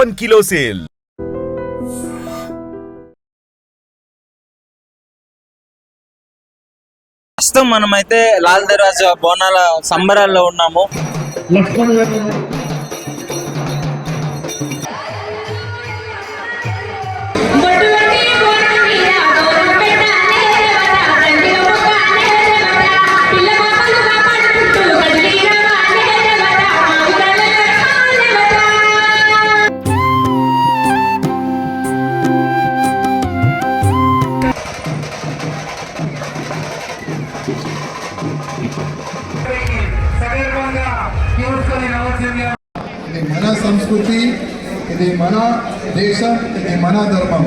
1 kilo sale. ప్రస్తుతం మనమైతే లాల్ దర్వాజా బోనాల సంబరాల్లో ఉన్నాము. ఇది మన సంస్కృతి, ఇది మన దేశం, ఇది మన ధర్మం.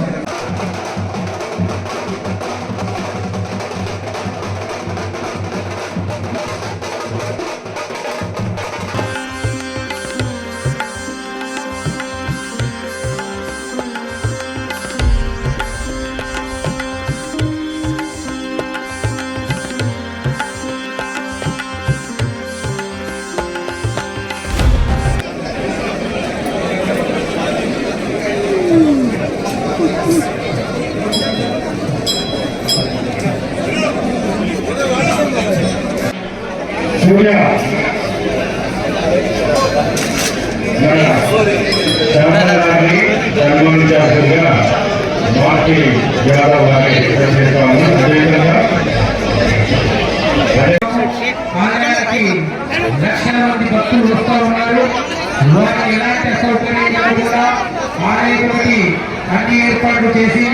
లక్షల మంది భక్తులు వస్తూ ఉన్నారు. వారికి ఎలాంటి సౌకర్యాలు కూడా ఆలయానికి అన్ని ఏర్పాట్లు చేసి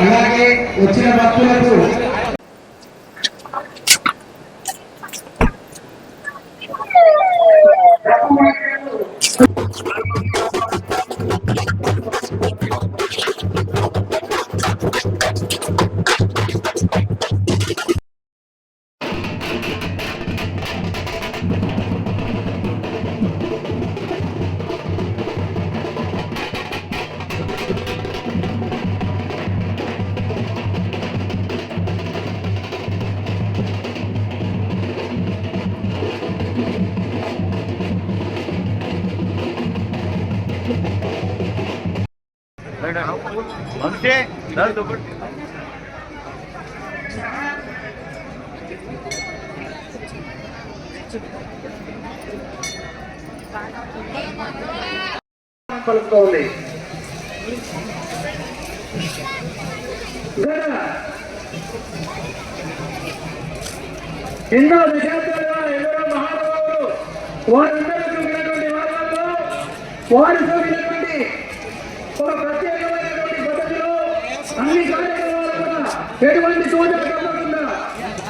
అలాగే వచ్చిన భక్తులకు పలుకుతోంది. ఎన్నో దశాబ్దాలుగా ఎందరో మహానుభావులు వారందరూ చూపినటువంటి మార్గంలో వారు చూపినటువంటి ఒక ప్రత్యేకమైనటువంటి పద్ధతిలో అన్ని కార్యక్రమాలు కూడా ఎటువంటి సూచన తప్పకుండా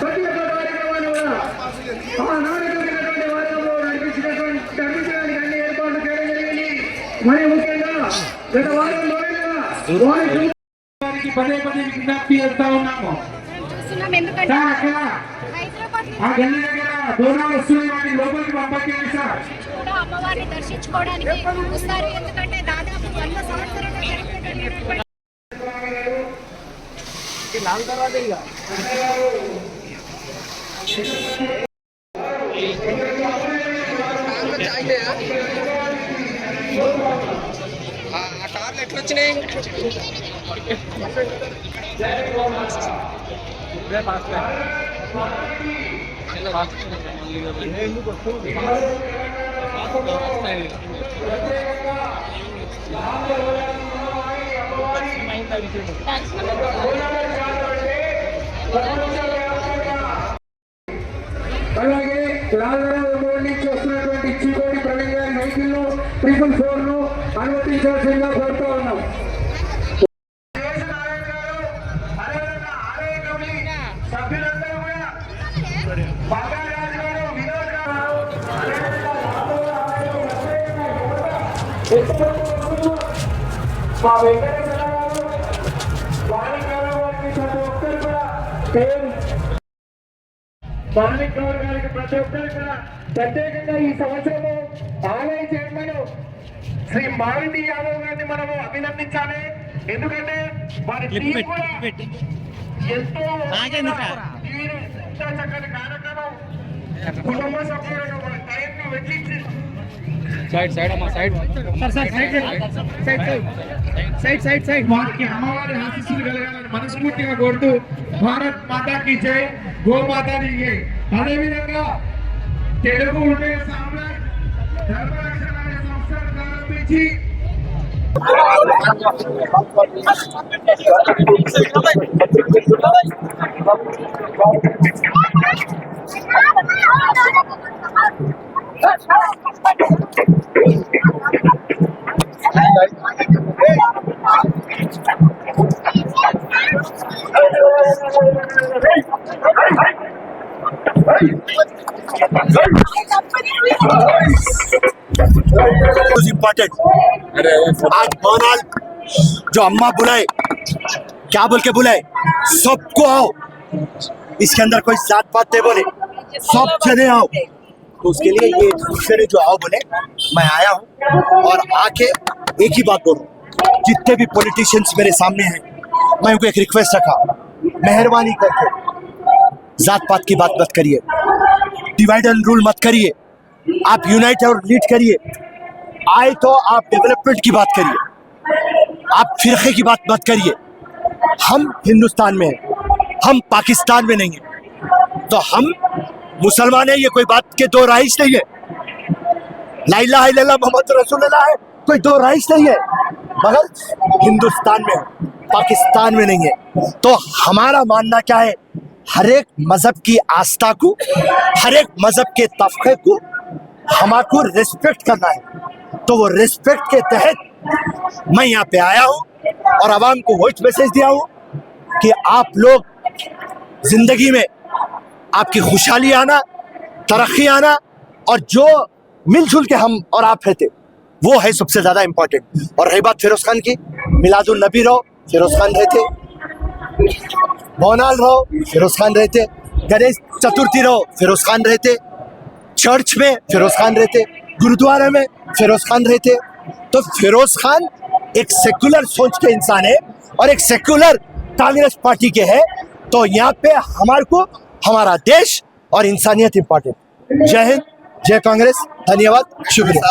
ప్రతి ఒక్క కార్యక్రమాన్ని కూడా ఆనాడు చూపినటువంటి మార్గంలో నడిపించడానికి అన్ని ఏర్పాట్లు చేయడం జరిగింది. మరి ముఖ్యంగా గత వారం వారికి పదే పదే విజ్ఞప్తి చేస్తా ఉన్నాము. ఆ గల్లి దగ్గర దూరాలు వస్తున్నాయి, వాటిని లోపలికి పంపించండి సార్. అమ్మవారిని దర్శించుకోవడానికి వస్తారు. ఎందుకంటే దాదాపు 100 సంవత్సరాలు కార్లు ఎట్లొచ్చినాయి? అలాగే లాల్దర్వాజా నుంచి వస్తున్నటువంటి చికోటి ప్రవీణ్ గారి వెహికల్ 444 ను అనుమతించాల్సిందిగా కోరుతూ ఉన్నాం. మా వెంకటేశ్వర గారు వారికి ప్రతి ఒక్కరు కూడా మాణిక్ గౌడ్ గారికి ప్రతి ఒక్కరు కూడా ప్రత్యేకంగా ఈ సంవత్సరము ఆలయ చైర్మన్ శ్రీ మారుతి యాదవ్ గారిని మనము అభినందించాలి. ఎందుకంటే వారి టీం కూడా ఎంతో చక్కని కార్యక్రమం కుటుంబ సభ్యులను మన టైంని వెచ్చించి వారికి అమ్మవారి ఆశీస్సులు కలగాలని మనస్ఫూర్తిగా కోరుతూ భారత్ మాతాకి జై, గోమాతాకి జై. అదేవిధంగా తెలుగు ఉదయ సామ్రాట్ ధర్మరక్షణ అనే సంస్థను ప్రారంభించి इम्पोर्टेंट आज बोनाल जो अम्मा बुलाए, क्या बोल के बुलाए, सबको आओ, इसके अंदर कोई जात पात नहीं बोले, सब जने आओ. तो उसके लिए ये दूसरे जो आओ बोले, मैं आया हूँ और आके एक ही बात बोलूँ, जितने भी पॉलिटिशियंस मेरे सामने हैं, मैं उनको एक रिक्वेस्ट रखा, मेहरबानी करके जात पात की बात मत करिए, डिवाइड एंड रूल मत करिए, आप यूनाइट और लीड करिए. आए तो आप डेवलपमेंट की बात करिए, आप फिरके की बात मत करिए. हम हिंदुस्तान में हैं, हम पाकिस्तान में नहीं है. तो हम मुसलमान हैं, ये कोई बात के दो राइज नहीं है. ला इलाहा इल्लल्लाह मोहम्मद रसूलुल्लाह है, कोई दो राइज नहीं है, मगर हिंदुस्तान में है, पाकिस्तान में नहीं है. तो हमारा मानना क्या है, हर एक मजहब की आस्था को, हर एक मजहब के तबके को हमारे रिस्पेक्ट करना है. तो वो रिस्पेक्ट के तहत मैं यहाँ पे आया हूँ और आवाम को वही मैसेज दिया हूँ कि आप लोग जिंदगी में आपकी खुशहाली आना, तरक्की आना, और जो मिलजुल के हम और आप रहते वो है सबसे ज्यादा इम्पोर्टेंट. और रही बात फिरोज खान की, मिलादुल नबी रहो, फिरोज खान रहते, बोनाल रहो, फिरोज खान रहते, गणेश चतुर्थी रहो, फिरोज खान रहते, चर्च में फिरोज खान रहते, गुरुद्वारे में फिरोज खान रहते. तो फिरोज खान एक सेक्युलर सोच के इंसान है और एक सेक्युलर कांग्रेस पार्टी के है. तो यहाँ पे हमारे को हमारा देश और इंसानियत इम्पोर्टेंट. जय हिंद, जय कांग्रेस, धन्यवाद, शुक्रिया.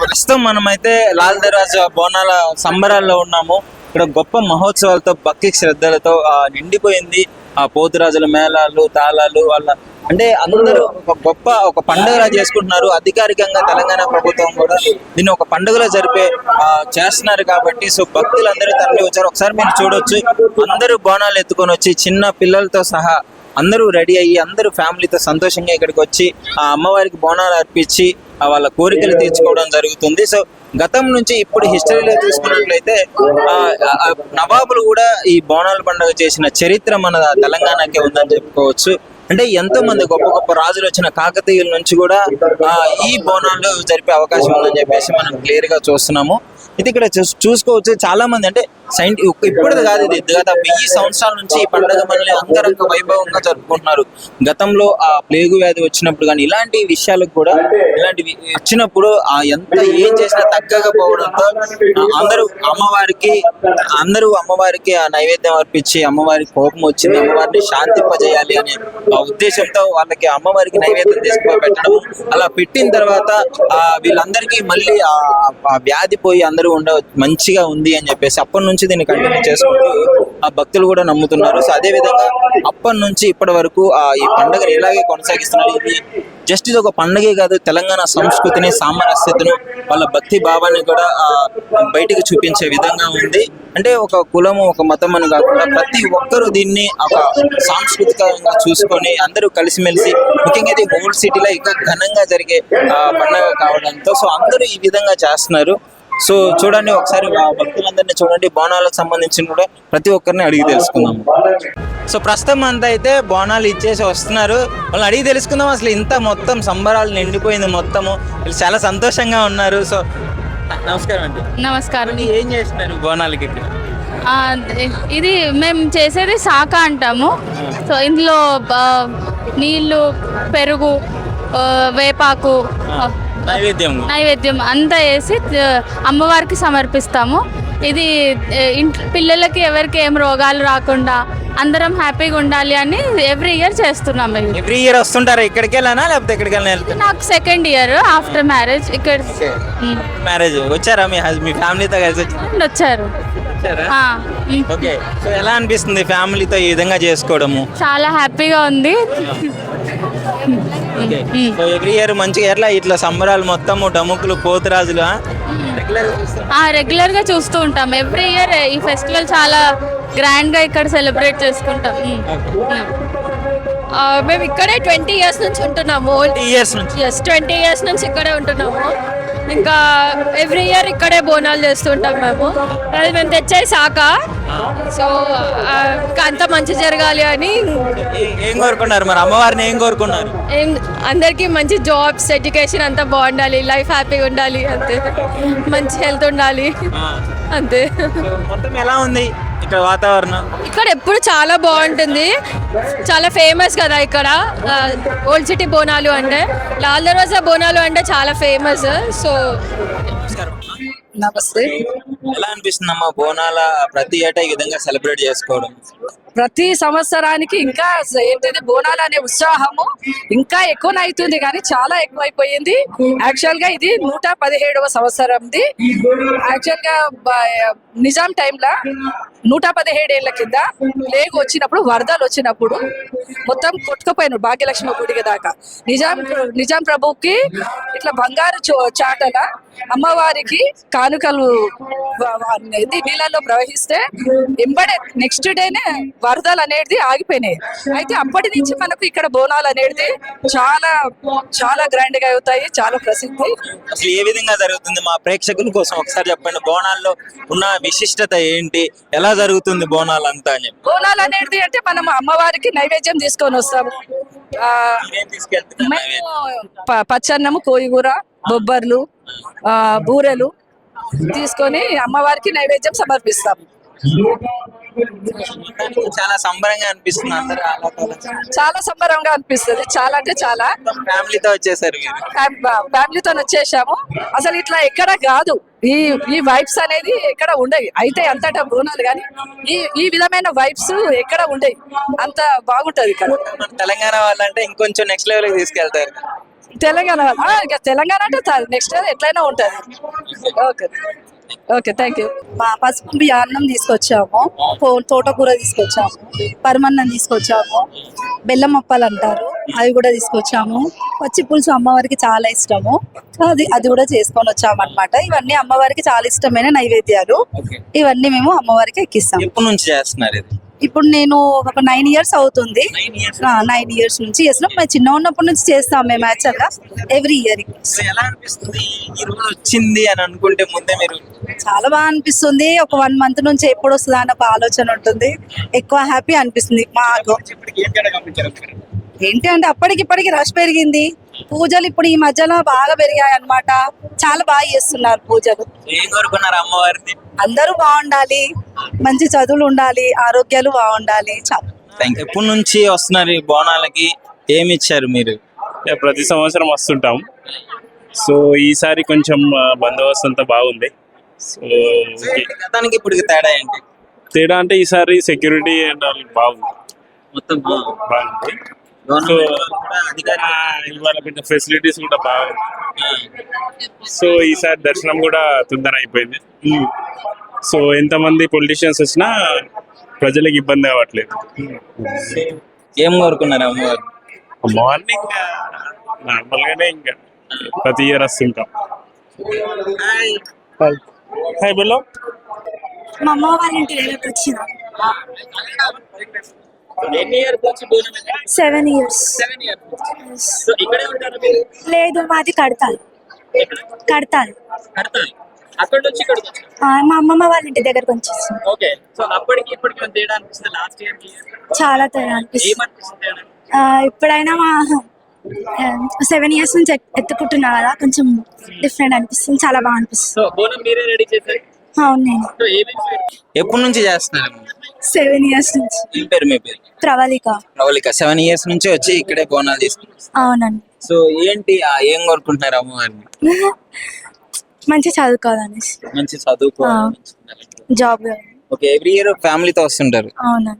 ప్రస్తుతం మనమైతే లాల్ దర్వాజా బోనాల సంబరాల్లో ఉన్నాము. ఇక్కడ గొప్ప మహోత్సవాలతో భక్తి శ్రద్ధలతో నిండిపోయింది. ఆ పోతురాజుల మేళాలు, తాళాలు, వాళ్ళ అంటే అందరూ ఒక పండుగలా చేసుకుంటున్నారు. అధికారికంగా తెలంగాణ ప్రభుత్వం కూడా దీన్ని ఒక పండుగలో చేస్తున్నారు కాబట్టి సో భక్తులందరూ తరలి వచ్చారు. ఒకసారి మీరు చూడొచ్చు, అందరూ బోనాలు ఎత్తుకొని వచ్చి చిన్న పిల్లలతో సహా అందరూ రెడీ అయ్యి అందరూ ఫ్యామిలీతో సంతోషంగా ఇక్కడికి వచ్చి ఆ అమ్మవారికి బోనాలు అర్పించి వాళ్ళ కోరికలు తీర్చుకోవడం జరుగుతుంది. సో గతం నుంచి ఇప్పుడు హిస్టరీలో చూసుకున్నట్లయితే నవాబులు కూడా ఈ బోనాల పండుగ చేసిన చరిత్ర మన తెలంగాణకే ఉందని చెప్పుకోవచ్చు. అంటే ఎంతో మంది గొప్ప గొప్ప రాజులు వచ్చిన కాకతీయుల నుంచి కూడా ఈ బోనాలు జరిపే అవకాశం ఉందని చెప్పేసి మనం క్లియర్ గా చూస్తున్నాము. ఇది ఇక్కడ చూసుకోవచ్చు, చాలా మంది అంటే ఇప్పుడుది కాదు, ఇది గత 1000 సంవత్సరాల నుంచి ఈ పండుగ మనల్ని అంగరంగ వైభవంగా జరుపుకుంటున్నారు. గతంలో ఆ ప్లేగు వ్యాధి వచ్చినప్పుడు కానీ ఇలాంటి విషయాలకు కూడా ఇలాంటివి వచ్చినప్పుడు ఎంత ఏం చేసినా తగ్గగా పోవడంతో అందరూ అమ్మవారికి ఆ నైవేద్యం అర్పించి అమ్మవారికి కోపం వచ్చింది, అమ్మవారిని శాంతింపజేయాలి అనే ఉద్దేశంతో వాళ్ళకి అమ్మవారికి నైవేద్యం తీసుకుపోయి పెట్టడం. అలా పెట్టిన తర్వాత వీళ్ళందరికీ మళ్ళీ ఆ వ్యాధి పోయి అందరూ మంచిగా ఉంది అని చెప్పేసి అప్పటి నుంచి దీన్ని కంటిన్యూ చేసుకుంటూ ఆ భక్తులు కూడా నమ్ముతున్నారు. సో అదే విధంగా అప్పటి నుంచి ఇప్పటి వరకు ఈ పండుగను ఇలాగే కొనసాగిస్తున్నారు. ఇది జస్ట్ ఇది ఒక పండుగే కాదు, తెలంగాణ సంస్కృతిని, సామరస్యతను, వాళ్ళ భక్తి భావాన్ని కూడా బయటికి చూపించే విధంగా ఉంది. అంటే ఒక కులము, ఒక మతం అని కాకుండా ప్రతి ఒక్కరూ దీన్ని ఒక సాంస్కృతికంగా చూసుకొని అందరూ కలిసిమెలిసి, ముఖ్యంగా ఇది ఓల్డ్ సిటీలో ఇంకా ఘనంగా జరిగే పండుగ కావడంతో సో అందరూ ఈ విధంగా చేస్తున్నారు. సో చూడండి, ఒకసారి భక్తులందరినీ చూడండి, బోనాలకు సంబంధించిన కూడా ప్రతి ఒక్కరిని అడిగి తెలుసుకుందాం. సో ప్రస్తుతం అంతా అయితే బోనాలు ఇచ్చేసి వస్తున్నారు. వాళ్ళని అడిగి తెలుసుకుందాం అసలు ఇంత మొత్తం సంబరాలు నిండిపోయింది మొత్తము. వీళ్ళు చాలా సంతోషంగా ఉన్నారు. సో నమస్కారం అండి. నమస్కారం. ఏం చేస్తున్నారు బోనాలకి ఇక్కడ? ఇది మేము చేసేది శాఖ అంటాము. సో ఇందులో నీళ్ళు, పెరుగు, వేపాకు, నైవేద్యం అంతా వేసి అమ్మవారికి సమర్పిస్తాము. ఇది ఇంట్లో పిల్లలకి ఎవరికి ఏం రోగాలు రాకుండా అందరం హ్యాపీగా ఉండాలి అని ఎవ్రీ ఇయర్ చేస్తున్నాం. ఎవ్రీ ఇయర్ వస్తుంటారా ఇక్కడికి వెళ్ళానా లేకపోతే ఎక్కడికి వెళ్ళినా? నాకు సెకండ్ ఇయర్ ఆఫ్టర్ మ్యారేజ్ ఇక్కడ మ్యారేజ్ వచ్చారా మీ ఫ్యామిలీతో కలిసి వచ్చారు. ఆ, ఓకే. సో ఎలా అనిపిస్తుంది ఫ్యామిలీతో ఈ విధంగా చేసుకోవడము? చాలా హ్యాపీగా ఉంది. సో ఎవ్రీ ఇయర్ మంచిగా ఎట్లా ఇట్లా సంబరాలు మొత్తము డముకులు పోతురాజులు రెగ్యులర్ గా చూస్తూ ఉంటాం. ఎవ్రీ ఇయర్ ఈ ఫెస్టివల్ చాలా గ్రాండ్ గా ఇక్కడ సెలబ్రేట్ చేసుకుంటాం. మేము ఇక్కడే 20 years నుంచి ఉంటున్నాము. 20 years నుంచి ఇక్కడే ఉంటున్నాము. ఇంకా ఎవ్రీ ఇయర్ ఇక్కడే బోనాలు చేస్తుంటాం మేము. అది మేము తెచ్చే శాఖ. సో అంత మంచి జరగాలి అని ఏం కోరుకున్నారు మరి? అమ్మవారిని ఏం కోరుకున్నారు? అందరికీ మంచి జాబ్స్, ఎడ్యుకేషన్ అంతా బాగుండాలి, లైఫ్ హ్యాపీగా ఉండాలి, అంతే. మంచి హెల్త్ ఉండాలి, అంతే. మొత్తం ఎలా ఉంది ఇక్కడ వాతావరణం? ఇక్కడ ఎప్పుడు చాలా బాగుంటుంది. చాలా ఫేమస్ కదా ఇక్కడ ఓల్డ్ సిటీ బోనాలు అంటే. లాల్ దర్వాజా బోనాలు అంటే చాలా ఫేమస్. సో నమస్తే. ఎలా అనిపిస్తుందమ్మా బోనాల ప్రతి ఏటా ఈ విధంగా సెలబ్రేట్ చేసుకోవడం? ప్రతి సంవత్సరానికి ఇంకా ఏంటిది బోనాలు అనే ఉత్సాహము ఇంకా ఎక్కువనవుతుంది, కానీ చాలా ఎక్కువైపోయింది. యాక్చువల్ గా ఇది 117వ సంవత్సరంది. యాక్చువల్ గా నిజాం టైంలో 117 ఏళ్ల కింద ప్లేగ్ వచ్చినప్పుడు, వరదలు వచ్చినప్పుడు మొత్తం కొట్టుకుపోయినారు భాగ్యలక్ష్మి గుడికి దాకా. నిజాం ప్రభుకి ఇట్లా బంగారు చాటల అమ్మవారికి కానుకలు నీళ్ళల్లో ప్రవహిస్తే ఎంబడే నెక్స్ట్ డేనే వరదలు అనేది ఆగిపోయినాయి. అయితే అప్పటి నుంచి మనకు ఇక్కడ బోనాలు అనేది చాలా చాలా గ్రాండ్ గా అవుతాయి, చాలా ప్రసిద్ధి. అసలు ఏ విధంగా జరుగుతుంది మా ప్రేక్షకుల కోసం ఒకసారి చెప్పండి. బోనాల్లో ఉన్న విశిష్టత ఏంటి, ఎలా జరుగుతుంది బోనాలు అంతా అని? బోనాలు అనేది అంటే మనం అమ్మవారికి నైవేద్యం తీసుకొని వస్తాము. మేము పచ్చన్నము, కోయిగూర, బొబ్బర్లు, బూరెలు తీసుకొని అమ్మవారికి నైవేద్యం సమర్పిస్తాము. చాలా సంబరంగా అనిపిస్తుంది. అందరూ చాలా సంబరంగా అనిపిస్తుంది. చాలా అంటే చాలా. ఫ్యామిలీతో వచ్చేసారు? ఫ్యామిలీతో వచ్చేసాము. అసలు ఇట్లా ఎక్కడ కాదు, ఈ వైబ్స్ అనేది ఎక్కడ ఉండేవి. అయితే అంతటా బోనాలు కానీ ఈ విధమైన వైబ్స్ ఎక్కడ ఉండేవి. అంత బాగుంటది ఇక్కడ. తెలంగాణ వాళ్ళంటే ఇంకొంచెం నెక్స్ట్ లెవెల్ తీసుకెళ్తారు. తెలంగాణ తెలంగాణ అంటే నెక్స్ట్ ఎట్లయినా ఉంటది. Okay okay, thank you. పసుపు అన్నం తీసుకొచ్చాము, తోటకూర తీసుకొచ్చాము, పరమన్నం తీసుకొచ్చాము, బెల్లం అప్పాలు అంటారు అవి కూడా తీసుకొచ్చాము. పచ్చి పులుసు అమ్మవారికి చాలా ఇష్టము, అది కూడా చేసుకొని వచ్చాము అనమాట. ఇవన్నీ అమ్మవారికి చాలా ఇష్టమైన నైవేద్యాలు. ఇవన్నీ మేము అమ్మవారికి ఎక్కిస్తాము. ఎప్పటి నుంచి చేస్తున్నారు ఇది? ఇప్పుడు నేను ఒక 9 years అవుతుంది. 9 years నుంచి చేస్తున్నాం. మేము చిన్న ఉన్నప్పటి నుంచి చేస్తాం మేము యాక్చువల్గా ఎవ్రీ ఇయర్. ఎలా అనిపిస్తుంది ఈ రోజు వచ్చింది అని అనుకుంటే ముందే మీరు? చాలా బాగా అనిపిస్తుంది. ఒక 1 month నుంచి ఎప్పుడు వస్తుందా అన్న ఒక ఆలోచన ఉంటుంది. ఎక్కువ హ్యాపీ అనిపిస్తుంది మాకు. ఏంటి అంటే అప్పటికిప్పటికి రష్ పెరిగింది. పూజలు ఇప్పుడు ఈ మధ్యలో బాగా పెరిగాయి అన్నమాట. చాలా బాగా చేస్తున్నారు పూజలు. ఏం కోరుకున్నారు అమ్మవారిని? అందరూ బాగుండాలి, మంచి చదువులు ఉండాలి, ఆరోగ్యాలు బాగుండాలి. చాలా. ఎప్పటి నుంచి వస్తున్నారు ఈ బోనాలకి? ఏమి ఇచ్చారు మీరు? ప్రతి సంవత్సరం వస్తుంటాం. సో ఈసారి కొంచెం బందోబస్తు అంతా బాగుంది. సో గతానికి ఇప్పటికి తేడా ఏంటి? తేడా అంటే ఈసారి సెక్యూరిటీ బాగుంది, మొత్తం బాగుంది. సో ఇవాళ కొంచెం ఫెసిలిటీస్ కూడా బాగుంది. సో ఈసారి దర్శనం కూడా తొందర అయిపోయింది. సో ఎంతమంది పొలిటీషియన్స్ వచ్చినా ప్రజలకు ఇబ్బంది అవ్వట్లేదు. ఏం కోరుకున్నారు అమ్మవారు? మార్నింగ్ నార్మల్గానే ఇంకా ప్రతి ఇయర్ వస్తుంటాం. Hi below. మా అమ్మ వాళ్ళ ఇంటి దగ్గరకు వచ్చిన 7 years. లేదు, మాది కడతాలి. మా అమ్మమ్మ వాళ్ళ ఇంటి దగ్గరకు వచ్చేసి చాలా తేడా అనిపిస్తుంది. ఇప్పుడైనా మా 7 years నుంచి ఎత్తుకుంటున్నా కదా, కొంచెం డిఫరెంట్ అనిపిస్తుంది. చాలా బాగా అనిపిస్తుంది. అవును, నేను ఎప్పటి నుంచి చేస్తున్నారు? 7 years నుంచి. ఏం పేరు మీ పేరు? ప్రవళిక. 7 years నుంచి వచ్చి ఇక్కడే బోనాలు తీసుకుంటారు. అవునండి. సో ఏంటి ఏం కోరుకుంటున్నారు అమ్మవారిని? మంచి చదువుకోవాలనేసి, మంచి చదువుకోవాలి. జాబ్. ఓకే, ఎవ్రీ ఇయర్ ఫ్యామిలీతో వస్తుంటారు. అవునా,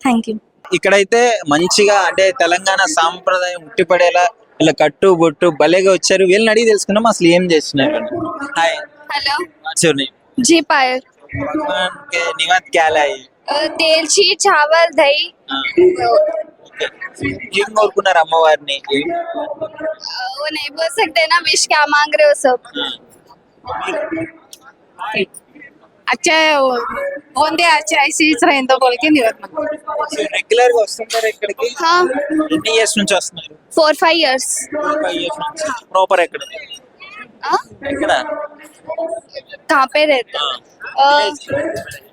థ్యాంక్ యూ. ఇక్కడైతే మంచిగా అంటే తెలంగాణ సాంప్రదాయం ఉట్టిపడేలా ఇలా కట్టు బొట్టు భలేగా వచ్చారు. వీళ్ళని అడిగి తెలుసుకున్నాం అసలు ఏం చేస్తున్నారు. Hi, hello, what's your name? जी पायल, भगवान के निवात क्या लाई? तेल ची चावल दही ఏం కోరుకున్నారు అమ్మవారిని? वो नहीं बोल सकते ना, विश क्या मांग रहे हो सब? अच्छा ओंदे अच्छा ऐसी रहेंदो बोल के निवर्तन. రెగ్యులర్ గా వస్తుంటారు ఇక్కడికి? हाँ, ఎన్ని ఇయర్స్ నుంచి వస్తున్నారు? 4-5 years. 5 years నుంచి. ప్రాపర్ ఎక్కడ? ఎక్కడ? कहाँ पे रहते?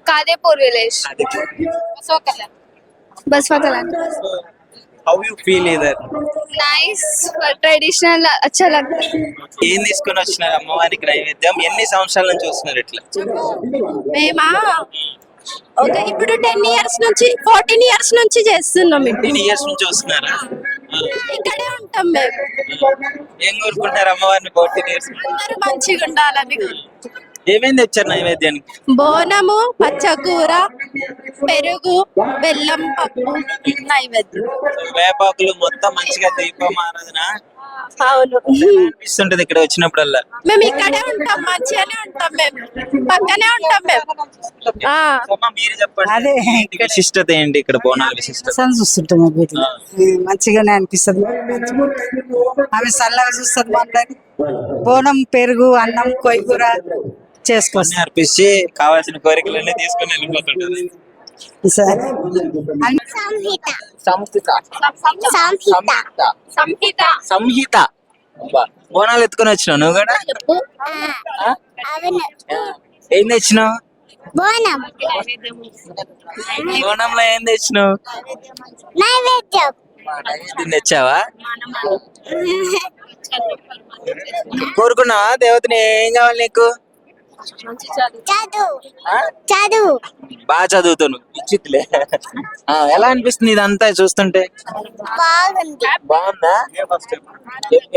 Kadepur village, Basava Kalyan. How you feel ఇదర్? नाइस, ट्रेडिशनल अच्छा लगता है. ఏం తీసుకొని వచ్చినారు అమ్మవారికి నైవేద్యం? ఎన్ని సంవత్సరాల నుంచి వస్తున్నారు ఇట్లా? మేమా ఇప్పుడు 10 years నుంచి 14 years నుంచి చేస్తున్నాం. 10 ఇయర్స్ నుంచి వస్తున్నారా? ఇక్కడే ఉంటాం మేము. ఏం కోరుకుంటున్నారు అమ్మవారిని 14 ఇయర్స్? అందరూ మంచిగా ఉండాలని. ఏమేమి తెచ్చారు నైవేద్యానికి? బోనము, పచ్చకూర, పెరుగు, బెల్లం, పప్పు నైవేద్యం. వేపాకులు మొత్తం మంచిగా దీపం ఆరాధన అవును, అనిపిస్తుంటది ఇక్కడ వచ్చినప్పుడల్లా. మేము ఇక్కడే ఉంటాం, మంచిగానే ఉంటాం, మేము పక్కనే ఉంటాం మేము. అమ్మ, మీరు చెప్పండి, ఏంటి విశిష్టత ఏంటి ఇక్కడ బోనాల విశిష్టత? చూస్తుంటాం మంచిగానే అనిపిస్తుంది. ఆమె చల్లగా చూస్తుంది మనని. బోనం, పెరుగు, అన్నం, కొయ్యూర చేసుకొస్తాం. అర్పించి కావాల్సిన కోరికలన్నీ తీసుకొని వెళ్ళిపోతుంటది. సంహిత బోనాలు ఎత్తుకొని వచ్చినావు నువ్వు కూడా? ఏం తెచ్చినావు? బోనంలో ఏం తెచ్చినావు? నైవేద్యం తెచ్చావా? కోరుకున్నావా దేవతని? ఏం కావాలి నీకు? చదువు. బాగా చదువుతాను ఇచ్చిట్లే. ఎలా అనిపిస్తుంది ఇదంతా చూస్తుంటే? బాగుందా?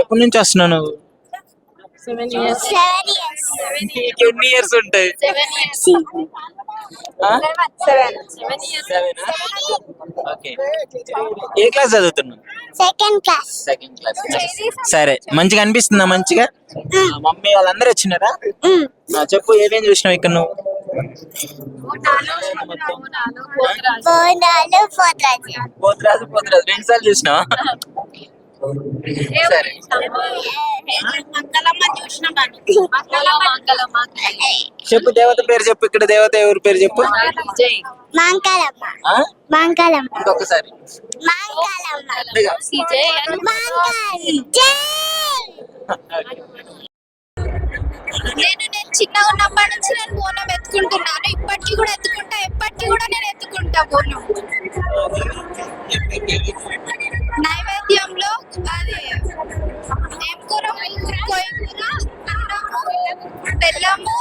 ఎప్పటి నుంచి వస్తున్నావు నువ్వు? 7 years. ఎన్ని ఇయర్స్ ఉంటాయి? 7 years. ఓకే, ఏ క్లాస్ చదువుతున్నావు? Second class. సరే, మంచిగా అనిపిస్తుందా? మంచిగా. మమ్మీ వాళ్ళందరూ వచ్చినారా? చెప్పు, ఏమేం చూసినావు ఇక్కడ నువ్వు? పోతురాజు 2 సార్లు చూసినావా? సరే, చెప్పు దేవత పేరు చెప్పు. ఇక్కడ దేవత ఎవరి పేరు చెప్పు? ఇంకొకసారి. నేను చిన్నగా ఉన్నప్పటి నుంచి నేను బోనం ఎత్తుకుంటున్నాను. ఇప్పటికీ కూడా ఎత్తుకుంటా, ఎప్పటికీ కూడా నేను ఎత్తుకుంటా బోనం. నైవేద్యంలో అది ఏం కూర? కొయ్యూర, అన్నము, బెల్లము,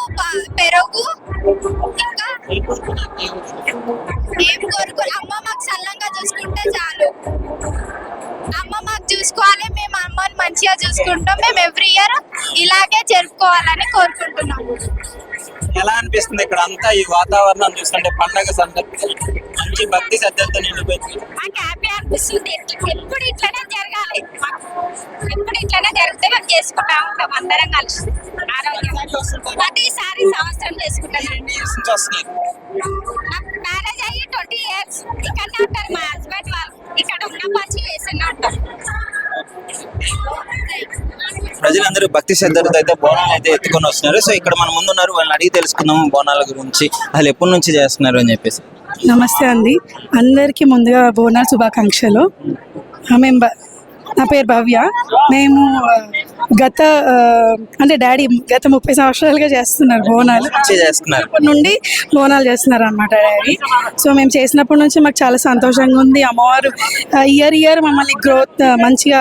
పెరుగు, ఇంకా ఏం కోరుకో. అమ్మ మాకు చల్లంగా చూసుకుంటే చాలు. అమ్మ మాకు చూసుకోవాలి, మేము అమ్మని మంచిగా చూసుకుంటాం. మేము ఎవ్రీ ఇయర్ ఇలాగే జరుపుకోవాలని కోరుకుంటున్నాము. ఎలా అనిపిస్తుంది ఇక్కడ అంతా ఈ వాతావరణం చూస్తుంటే? పండగ సందర్భంగా మంచి భక్తి శ్రద్ధలతో నిండిపోయింది. మాకు హ్యాపీ అనిపిస్తుంది. ఎప్పుడు ఇట్లనే జరగాలి, ఎప్పుడు ఇట్లనే జరిగితే మేము చేసుకుంటా ఉంటాం అందరం కలిసి ప్రతిసారి సంవత్సరం చేసుకుంటాం. నాకు మ్యారేజ్ అయ్యి 20 years. ఇక్కడనే ఉంటారు మా హస్బెండ్ వాళ్ళు. ఇక్కడ ఉన్న పచ్చి వేస్తూనే ఉంటాం. ప్రజలందరూ భక్తి శ్రద్ధలతో అయితే బోనాలు అయితే ఎత్తుకొని వస్తున్నారు. సో ఇక్కడ మన ముందు ఉన్నారు, వాళ్ళని అడిగి తెలుసుకుందాము బోనాల గురించి, అసలు ఎప్పటి నుంచి చేస్తున్నారు అని చెప్పేసి. నమస్తే అండి, అందరికీ ముందుగా బోనాల శుభాకాంక్షలు. నా పేరు భవ్య. మేము అంటే డాడీ గత 30 సంవత్సరాలుగా చేస్తున్నారు బోనాలు. చిన్నప్పటి నుండి బోనాలు చేస్తున్నారు అనమాట డాడీ. సో మేము చేసినప్పటి నుంచి మాకు చాలా సంతోషంగా ఉంది. అమ్మవారు ఇయర్ మమ్మల్ని గ్రోత్ మంచిగా,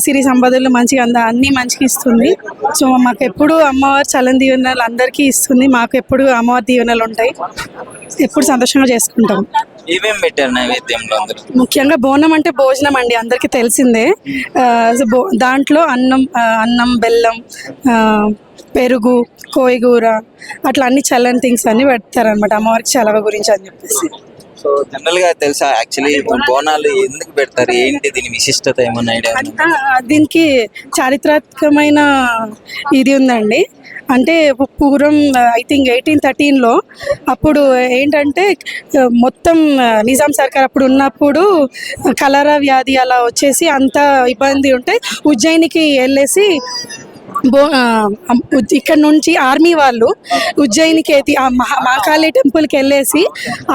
సిరి సంపదలు మంచిగా అన్నీ మంచిగా ఇస్తుంది. సో మాకు ఎప్పుడు అమ్మవారు చల్లని దీవెనలు అందరికీ ఇస్తుంది. మాకు ఎప్పుడు అమ్మవారి దీవెనలు ఉంటాయి. ఎప్పుడు సంతోషంగా చేసుకుంటాం. ఏమేమి పెట్టారు నైవేద్యంలో అందరూ? ముఖ్యంగా బోనం అంటే భోజనం అండి, అందరికీ తెలిసిందే. దాంట్లో అన్నం బెల్లం, పెరుగు, కోయిగూర, అట్లా అన్ని చల్లని థింగ్స్ అన్ని పెడతారనమాట అమ్మవారికి చలవ గురించి అని చెప్పేసి. సో జనరల్ గా తెలుసా యాక్చువల్లీ బోనాలు ఎందుకు పెడతారు, ఏంటి దీని విశిష్టత, ఏమన్నా ఐడియా ఉందా? దీనికి చారిత్రాత్మకమైన ఇది ఉందండి. అంటే పూర్వం ఐ థింక్ 1813లో అప్పుడు ఏంటంటే మొత్తం నిజాం సర్కార్ అప్పుడు ఉన్నప్పుడు కలరా వ్యాధి అలా వచ్చేసి అంత ఇబ్బంది ఉంటే ఉజ్జయినికి వెళ్ళేసి ఇక్కడ నుంచి ఆర్మీ వాళ్ళు ఉజ్జయినికి మహాకాళి టెంపుల్కి వెళ్ళేసి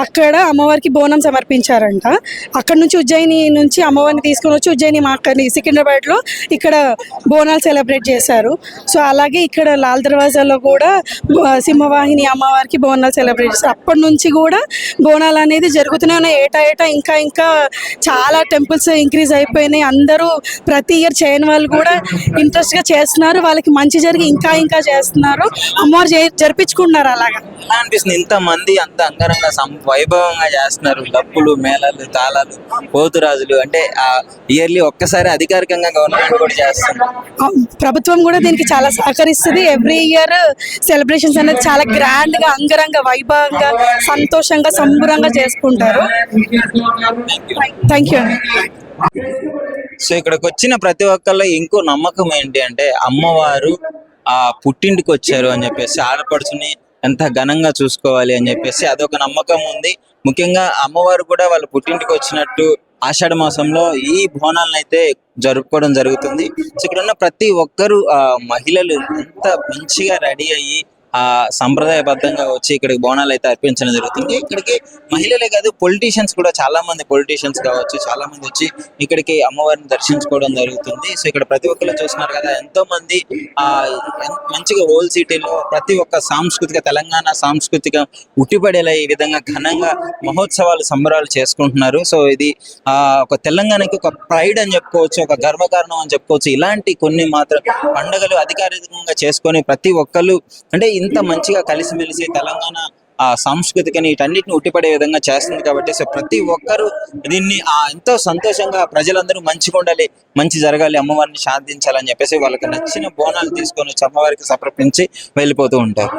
అక్కడ అమ్మవారికి బోనం సమర్పించారంట. అక్కడ నుంచి ఉజ్జయిని నుంచి అమ్మవారిని తీసుకొని వచ్చి ఉజ్జయిని మహాకాళి సికింద్రాబాద్లో ఇక్కడ బోనాలు సెలబ్రేట్ చేశారు. సో అలాగే ఇక్కడ లాల్ దర్వాజాలో కూడా సింహవాహిని అమ్మవారికి బోనాలు సెలబ్రేట్ చేశారు. అప్పటి నుంచి కూడా బోనాలు అనేది జరుగుతూనే ఉన్నాయి. ఏటా ఇంకా ఇంకా చాలా టెంపుల్స్ ఇంక్రీజ్ అయిపోయినాయి. అందరూ ప్రతి ఇయర్ చేయని వాళ్ళు కూడా ఇంట్రెస్ట్గా చేస్తున్నారు. వాళ్ళకి మంచి జరిగి ఇంకా ఇంకా చేస్తున్నారు. అమ్మవారు జరిపించుకుంటున్నారు. అలాగా అనిపిస్తుంది, ఇంత మంది అంత అంగరంగ వైభవంగా చేస్తున్నారు. డప్పులు, మేళాలు, తాళాలు, పోతురాజులు అంటే ఇయర్లీ ఒక్కసారి అధికారికంగా గవర్నమెంట్ కూడా చేస్తుంది. ప్రభుత్వం కూడా దీనికి చాలా సహకరిస్తుంది. ఎవ్రీ ఇయర్ సెలబ్రేషన్స్ అనేది చాలా గ్రాండ్ గా, అంగరంగ వైభవంగా, సంతోషంగా, సంబరంగా చేసుకుంటారు. థ్యాంక్ యూ అండి. సో ఇక్కడికి వచ్చిన ప్రతి ఒక్కళ్ళ ఇంకో నమ్మకం ఏంటి అంటే అమ్మవారు పుట్టింటికి వచ్చారు అని చెప్పేసి, ఆడపడుచుని ఎంత ఘనంగా చూసుకోవాలి అని చెప్పేసి అదొక నమ్మకం ఉంది. ముఖ్యంగా అమ్మవారు కూడా వాళ్ళ పుట్టింటికి వచ్చినట్టు ఆషాఢ మాసంలో ఈ బోనాలను అయితే జరుపుకోవడం జరుగుతుంది. సో ఇక్కడ ఉన్న ప్రతి ఒక్కరు మహిళలు ఎంత మంచిగా రెడీ అయ్యి సంప్రదాయబద్ధంగా వచ్చి ఇక్కడికి బోనాలు అయితే అర్పించడం జరుగుతుంది. ఇక్కడికి మహిళలే కాదు, పొలిటీషియన్స్ కూడా చాలా మంది, పొలిటీషియన్స్ కావచ్చు, చాలా మంది వచ్చి ఇక్కడికి అమ్మవారిని దర్శించుకోవడం జరుగుతుంది. సో ఇక్కడ ప్రతి ఒక్కరు చూస్తున్నారు కదా, ఎంతో మంది మంచిగా హోల్ సిటీలో ప్రతి ఒక్క సాంస్కృతిక, తెలంగాణ సాంస్కృతిక ఉట్టిపడేలా ఈ విధంగా ఘనంగా మహోత్సవాలు, సంబరాలు చేసుకుంటున్నారు. సో ఇది ఒక తెలంగాణకి ఒక ప్రైడ్ అని చెప్పుకోవచ్చు, ఒక గర్వకారణం అని చెప్పుకోవచ్చు. ఇలాంటి కొన్ని మాత్రం పండుగలు అధికారికంగా చేసుకొని ప్రతి ఒక్కరు అంటే ఇంత మంచిగా కలిసిమెలిసి తెలంగాణ సంస్కృతికని వీటన్నిటిని ఉట్టిపడే విధంగా చేస్తుంది కాబట్టి సో ప్రతి ఒక్కరూ దీన్ని ఎంతో సంతోషంగా ప్రజలందరూ మంచిగా ఉండాలి, మంచి జరగాలి, అమ్మవారిని శాంతించాలని చెప్పేసి వాళ్ళకి నచ్చిన బోనాలు తీసుకొని వచ్చి అమ్మవారికి సమర్పించి వెళ్ళిపోతూ ఉంటారు.